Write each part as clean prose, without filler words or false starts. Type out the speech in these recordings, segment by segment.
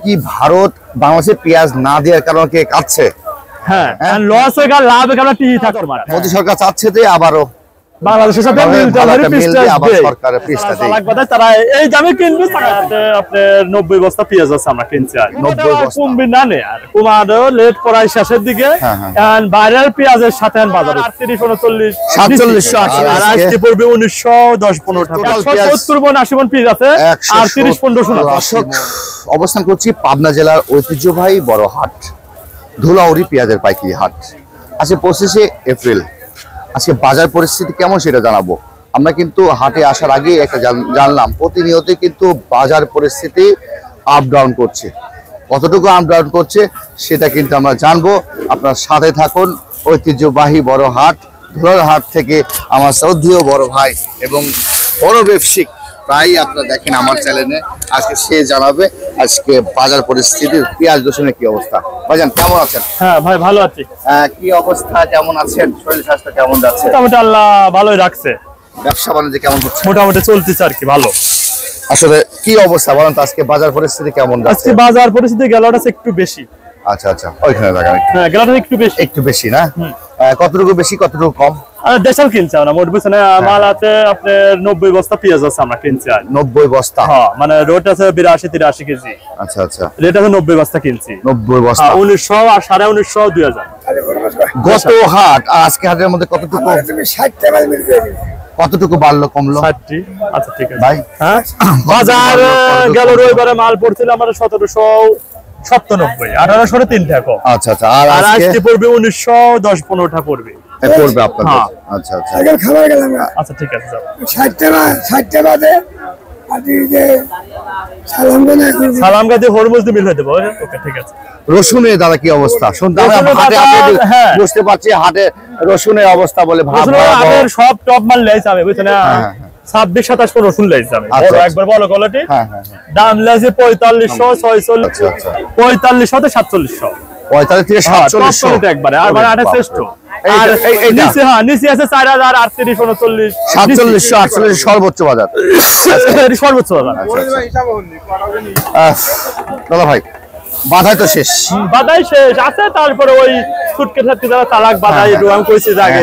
কি ভারত বাংলাদেশে পেঁয়াজ না দেওয়ার কারণে কে কাটছে? হ্যাঁ, লস হয়ে গেল, লাভ হয়ে গেল, টিই থাকতো মাঠে। মোদী সরকার চাচ্ছে যে আবারও বাংলাদেশের সাথে তারা এই দামে কিনবে। আপনার 90 বস্তা পেঁয়াজ আছে আমরা কিনছি, আর 90 বস্তা কমবে না, আর কমারও লেট করাই শেষের দিকে। বাইরের পেঁয়াজের সাথে বাজার 38, 39, 47, 80 আর আজকে পড়বে 1910-15 টাকা। 70 মণ 80 মণ পেঁয়াজ আছে, আর 30-15 দর্শক অবস্থান করছি পাবনা জেলার ঐতিহ্যবাহী বড় হাট ধুলাউড়ি পেঁয়াজের পাইকারি হাট। আজকে 25শে এপ্রিল। আজকে বাজার পরিস্থিতি কেমন সেটা জানাবো। আমরা কিন্তু হাটে আসার আগে একটা জানলাম প্রতিনিয়ত কিন্তু বাজার পরিস্থিতি আপ ডাউন করছে, কতটুকু আপ ডাউন করছে সেটা কিন্তু আমরা জানবো। আপনার সাথে থাকুন। ঐতিহ্যবাহী বড় হাট ধুলাউড়ি হাট থেকে আমার শ্রদ্ধেয় বড় ভাই এবং বড় ব্যবসায়িক প্রায় আপনারা দেখেন আমার চ্যানেলে, আজকে সে জানাবে আজকে বাজার পরিস্থিতি, পেঁয়াজ রসুনের কি অবস্থা। ভাইজান কেমন আছেন? হ্যাঁ ভাই ভালো আছি। কি অবস্থা, কেমন আছেন, শরীর স্বাস্থ্য কেমন যাচ্ছে? মোটামুটি আল্লাহ ভালোই রাখছে। ব্যবসা বাণিজ্য কেমন হচ্ছে? মোটামুটি চলতেছে আর কি, ভালো। আসলে কি অবস্থা বলেন তো, আজকে বাজার পরিস্থিতি কেমন যাচ্ছে? আজকে বাজার পরিস্থিতি গেলাটা একটু বেশি। আচ্ছা আচ্ছা, ওইখানে লাগান। হ্যাঁ, গেলাটা একটু বেশি। একটু বেশি না? কতটুকু বেশি কতটুকু কম? দেশাল কিনছে আমরা, মোট বুঝছেন মাল আছে আপনার 90 বস্তা পেঁয়াজ আছে আমরা কিনছি। 90 বস্তা? হ্যাঁ, মানে রোড আছে 82-83 কেজি। আচ্ছা আচ্ছা, রেট আছে 90 বস্তা কিনছি। 90 বস্তা 1900 আর 1950, 2000 গত হাট আর আজকে হাটের মধ্যে কতটুকু 60 টাকা মিলবে। কতটুকু বাড়লো কমলো? 60। আচ্ছা ঠিক আছে ভাই। হ্যাঁ, বাজার গেল রবিবারে মাল পড়ছিল আমাদের 1797, 1803 টাকা। আচ্ছা আচ্ছা, আর আজকে পড়বে 1910-15 টাকা পড়বে আপনাদের। আচ্ছা আচ্ছা, আগে খাবার গেলাম। আচ্ছা ঠিক আছে, 60 টাকা দে। আদি যে সালাম গাদি হরমুজ মিল হয়ে দেবো। ওকে ঠিক আছে। রসুনের দাদা কি অবস্থা শুনতে বুঝতে পারছি, হাটে রসুনের অবস্থা বলে সব টপ মাল লাইছে আমি, বুঝছেন না? 26-27 রসুন লাইছে আমি, একবার বলো কোয়ালিটি। দাম লাইছে 4500, 4600, 4500 থেকে 4700, 45 থেকে 4700 একবারে। আর মানে আটা শ্রেষ্ঠ। আর নিচে নিচে আছে 4000, 38, 39, 4700, 48 সর্বোচ্চ বাজার। সর্বোচ্চ বাজার। দাদা ভাই বাধাই তো শেষ, বাধাই শেষ আছে। তারপরে ওই সুটকে থাকতে যারা চালাক বাধাই রুয়াম কইছে আগে,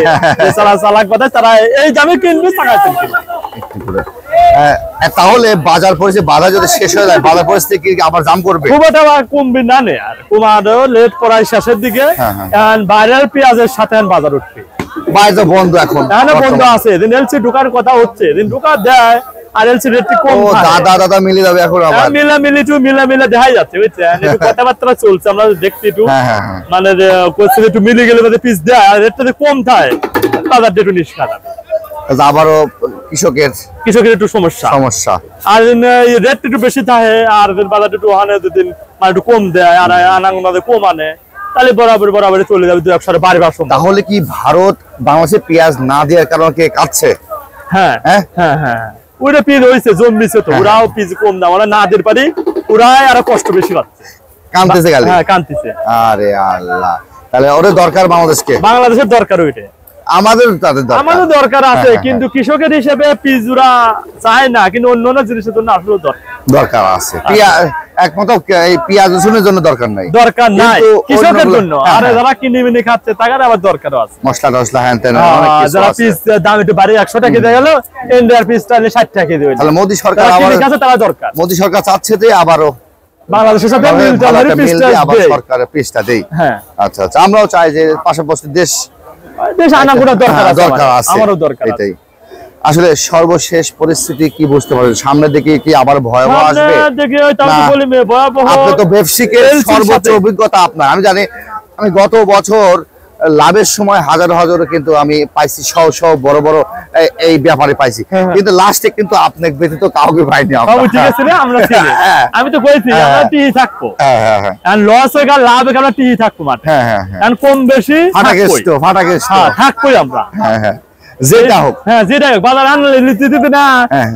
যারা চালাক বাধাই তারা এই দামে কিনবে, টাকাতে কিনবে। তাহলে বাজার পরিস্থিতি বাধা যদি শেষ হয়ে যায়, বাজার পরিস্থিতি কি আবার জাম করবে? খুব একটা কমবে না, আর কমারও লেট করাই শেষের দিকে। বাইরের পেঁয়াজের সাথে বাজার উঠবে। বাজার বন্ধ এখন, বন্ধ আছে। দিন এলসি ঢোকার কথা হচ্ছে, দিন ঢোকা দেয় আর এলসি রেট কম। দাদা মিলে যাবে এখন, আবার মিলা দেখাই যাচ্ছে, বুঝছেন? একটু কথাবার্তা চলছে, আমরা দেখছি একটু, মানে কোশ্চেন একটু মিলে গেলে পিস দেয় আর রেটটা যদি কম থাকে বাজারটা একটু নিষ্কার হবে। আবারও কৃষকের একটু সমস্যা। আর রেট একটু বেশি থাকে, আর বাজারটা একটু আনে দুদিন মানে একটু কম দেয়, আর আনাগুনাতে কম আনে, তাহলে বরাবর চলে যাবে, দু একসাথে বাড়িবার সময়। তাহলে কি ভারত বাংলাদেশে পেঁয়াজ না দেওয়ার কারণে কে কাটছে? হ্যাঁ হ্যাঁ হ্যাঁ, ওইটা পিস হয়েছে, জন্মিছে তো, ওরাও পিস কম দাম, ওরা না দিতে পারি, ওরাই আরো কষ্ট বেশি পাচ্ছে, কানতেছে গালি। হ্যাঁ কানতেছে। আরে আল্লাহ, তাহলে ওরে দরকার বাংলাদেশের দরকার ওইটা, আমাদের দরকার আছে। কিন্তু কৃষকের হিসেবে পিজুরা চায় না, কিন্তু অন্য জিনিসের জন্য আসলে দরকার আছে। একমত, এই পেঁয়াজ রসুনের জন্য দরকার নাই, কৃষকের জন্য। আর যারা কিনে মিনে খাচ্ছে তাদের আবার দরকার আছে, মশলা হ্যান তেন। যারা পিস দাম একটু বাড়ি 100 টাকা দিয়ে গেল, ইন্ডিয়ার পিসটা 60 টাকা দিয়ে। তাহলে মোদী সরকার তারা দরকার, মোদী সরকার চাচ্ছে যে আবারও বাংলাদেশের সাথে সরকারের পিসটা দেই। হ্যাঁ আচ্ছা আচ্ছা, আমরাও চাই যে পাশাপাশি দেশ আনাগোনা দরকার আছে, আমারও দরকার। এটাই আসলে সর্বশেষ পরিস্থিতি কি বুঝতে পারেন? সামনের দিকে কি আবার ভয়াবহ আসবে? আপনি তো ব্যবসায়িকের সর্বোচ্চ অভিজ্ঞতা আপনার, আমি জানি। আমি গত বছর লাভের সময় হাজার কিন্তু আমি পাইছি, সহ বড় এই ব্যাপারে পাইছি, কিন্তু লাস্টে কিন্তু আপনাকে ব্যতীত কাউকে পাইনি। আমি তো কইছি আমরা টি থাকবো, লস হয়ে গেল, লাভ হয়ে গেল, টি থাকবো মাঠে। কম বেশি থাকবোই আমরা, যেটা হোক। যেটা হোক, বাজার আনলে না,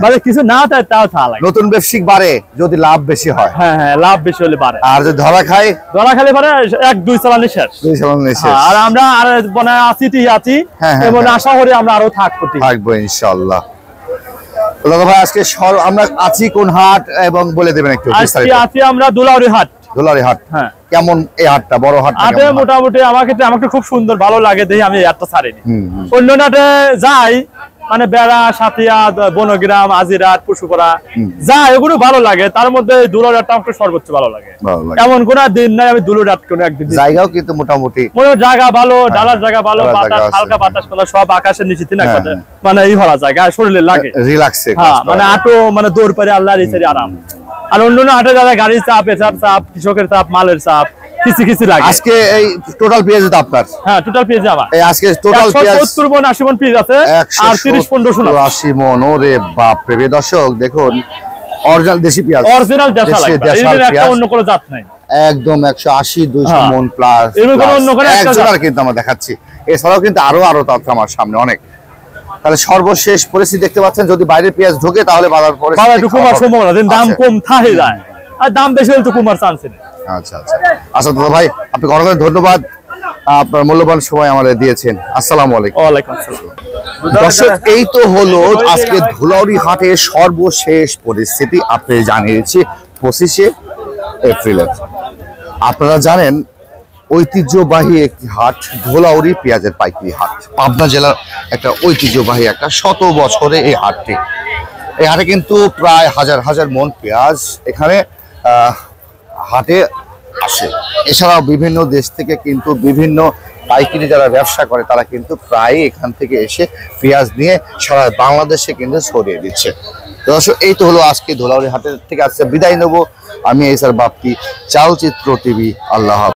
বাজার কিছু না থাকে তাও থাকে। নতুন ব্যবসায়িক বাড়ে যদি লাভ বেশি হয়। লাভ বেশি হলে বাড়ে, আর যদি ধরা খালে পারে 1-2 চালানি শেষ। আর আমরা আর আছি এবং আশা করি আমরা আরো থাকবো ইনশাআল্লাহ। তো দাদা ভাই আজকে আমরা আছি কোন হাট এবং বলে দেবেন একটু আজকে বিস্তারিত। আছি আমরা দুলাউরি হাট। দুলারি হাট, হ্যাঁ। কেমন এই হাটটা? বড় হাট না হাটে কেমন হাট? মোটামুটি আমাকে খুব সুন্দর ভালো লাগে দেখি আমি একটা ছাড়িনি। হুম, হুম। অন্য হাটে যাই মানে বেড়া, সাথিয়া, বনগ্রাম, আজিরাট, পুশুপাড়া যাই, এগুলো ভালো লাগে। তার মধ্যে দুলাউরি হাটটা আমাকে সর্বোচ্চ ভালো লাগে। ভালো লাগে। এমন কোন দিন নাই আমি দুলাউরি হাট কোনো একদিন দিই। জায়গাও কিন্তু মোটামুটি মনে হয় জায়গা ভালো, ডালার জায়গা ভালো, ডালার জায়গা বাতাস আছে। হালকা বাতাস পেলা সব আকাশের নিচে তিন হ্যাঁ, একসাথে মানে এই ভরা যায়, গায়ে শরীরে লাগে। রিল্যাক্সে হ্যাঁ, মানে আটো মানে দৌড় পারে আল্লাহর ইচ্ছারই আরাম। আর অন্য হাটে যারা গাড়ির চাপ, এসার চাপ, কৃষকের চাপ, মালের চাপ কিছু লাগে। আজকে এই টোটাল পেঁয়াজ তো আপনার? হ্যাঁ, টোটাল পেঁয়াজ আমার এই আজকে টোটাল পেঁয়াজ 70 মণ 80 মণ পেঁয়াজ আছে আর 30-15 শোনা 80 মণ। ওরে বাপ রে দর্শক দেখুন, অরিজিনাল দেশি পেঁয়াজ, অরিজিনাল দেশাল একটা, এর একটা অন্য কোনো জাত নাই। একদম 180-200 হ্যাঁ। মণ প্লাস। এর কোনো অন্য কোনো একটা একজনের কিন্তু আমরা দেখাচ্ছি, এছাড়াও কিন্তু আরো তথ্য আমার সামনে অনেক। তাহলে সর্বশেষ পরিস্থিতি দেখতে পাচ্ছেন, যদি বাইরে পেঁয়াজ ঢোকে তাহলে বাজার বাবা একটু পরিস্থিতি কুমার সম্ভাবনা দেন, দাম আছে। কম থাকে যায়, আর দাম বেশি হলে তো কুমার চান্স নেই। আচ্ছা আচ্ছা আচ্ছা দাদা ভাই, আপনাকে অনেক ধন্যবাদ, আপনার মূল্যবান সময় আমাদের দিয়েছেন। আসসালামু আলাইকুম। ওয়ালাইকুম আসসালাম। দর্শক, এই তো হলো আজকে ধুলাউরি হাটের সর্বশেষ পরিস্থিতি। আপনি জানিয়েছি 25শে এপ্রিলের। আপনারা জানেন ঐতিহ্যবাহী একটি হাট ধুলাউরি পেঁয়াজের পাইকারি হাট, পাবনা জেলার একটা ঐতিহ্যবাহী একটা 100 বছরে এই হাটটি। এই হাটে কিন্তু প্রায় হাজার হাজার মণ পেঁয়াজ এখানে হাটে আসে। এছাড়াও বিভিন্ন দেশ থেকে কিন্তু বিভিন্ন পাইকারি যারা ব্যবসা করে তারা কিন্তু প্রায় এখান থেকে এসে পেঁয়াজ নিয়ে সারা বাংলাদেশে কিন্তু ছড়িয়ে দিচ্ছে। দর্শক, এই তো হলো আজকে ধুলাউরি হাটের থেকে আজকে বিদায় নেব। আমি এসআর বাপ্পি, চালচিত্র টিভি। আল্লাহ হাফেজ।